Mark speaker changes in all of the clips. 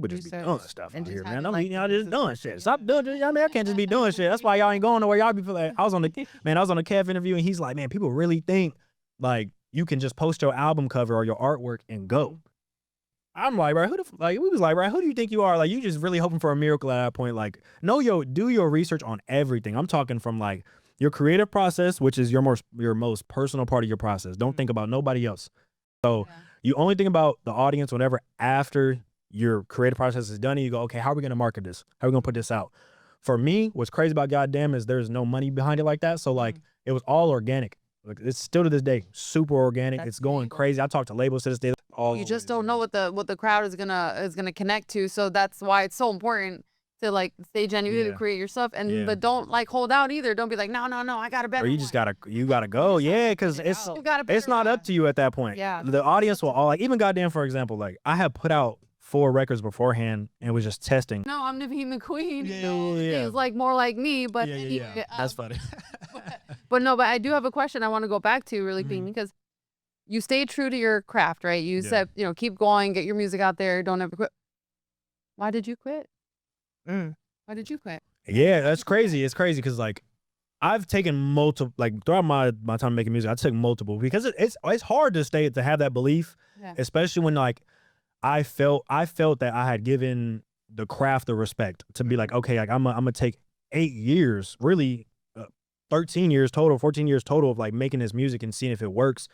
Speaker 1: But just be
Speaker 2: research
Speaker 1: doing stuff
Speaker 2: and
Speaker 1: out
Speaker 2: just
Speaker 1: here, man.
Speaker 2: having,
Speaker 1: I
Speaker 2: like,
Speaker 1: mean,
Speaker 2: the
Speaker 1: y'all just doing shit.
Speaker 2: consistency.
Speaker 1: Stop doing. I mean, I can't just be doing shit. That's why y'all ain't going nowhere. Y'all be feeling. I was on the Kev interview, and he's like, man, people really think like you can just post your album cover or your artwork and go. I'm like, bro, we was like, bro, who do you think you are? Like, you just really hoping for a miracle at that point. Like, do your research on everything. I'm talking from like your creative process, which is your most personal part of your process. Don't think about nobody else. So you only think about the audience whenever after your creative process is done and you go, okay, how are we going to market this? How are we going to put this out? For me, what's crazy about Goddamn is there's no money behind it like that. So like it was all organic. Like it's still to this day, super organic. It's going crazy. I talked to labels to this day.
Speaker 2: You just don't know what the crowd is gonna connect to. So that's why it's so important to like stay genuine to create your stuff but don't like hold out either. Don't be like, no, I got a better
Speaker 1: Or you just gotta go. Yeah, because it's not up to you at that point.
Speaker 2: Yeah.
Speaker 1: The audience will all like even Goddamn, for example, like I had put out 4 records beforehand and was just testing.
Speaker 2: No, I'm Naveen the Queen.
Speaker 1: Yeah.
Speaker 2: He's like more like me, but
Speaker 1: Yeah. That's funny.
Speaker 2: but I do have a question I want to go back to really quick because you stayed true to your craft, right? You said, keep going, get your music out there, don't ever quit. Why did you quit? Why did you quit?
Speaker 1: Yeah, that's crazy. It's crazy because like I've taken multiple, like throughout my time making music, I took multiple because it's hard to have that belief, especially when like I felt that I had given the craft the respect to be like, okay, like I'm gonna take 8 years, really 13 years total, 14 years total of like making this music and seeing if it works.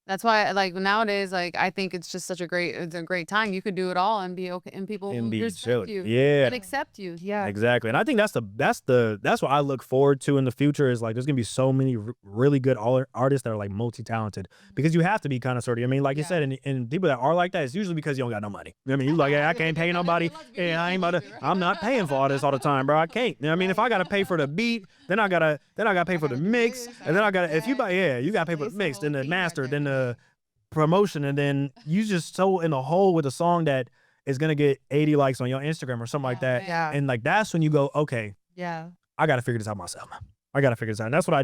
Speaker 2: That's why, like nowadays, like I think it's just it's a great time. You could do it all and be okay, and people will respect you, and accept you. Yeah,
Speaker 1: exactly. And I think that's what I look forward to in the future. Is like there's gonna be so many really good artists that are like multi-talented because you have to be kind of sort of. I mean, like you said, and people that are like that, it's usually because you don't got no money. I mean, you like, hey, I can't pay nobody. Yeah, I'm not paying for all this all the time, bro. I can't. You know what I mean, if I gotta pay for the beat, then I gotta pay for the mix, and then I gotta you gotta pay for the mix, then the master, then the promotion, and then you just so in a hole with a song that is gonna get 80 likes on your Instagram or something like that.
Speaker 2: Yeah.
Speaker 1: And like that's when you go, okay,
Speaker 2: yeah.
Speaker 1: I gotta figure this out myself. I gotta figure this out. And that's what I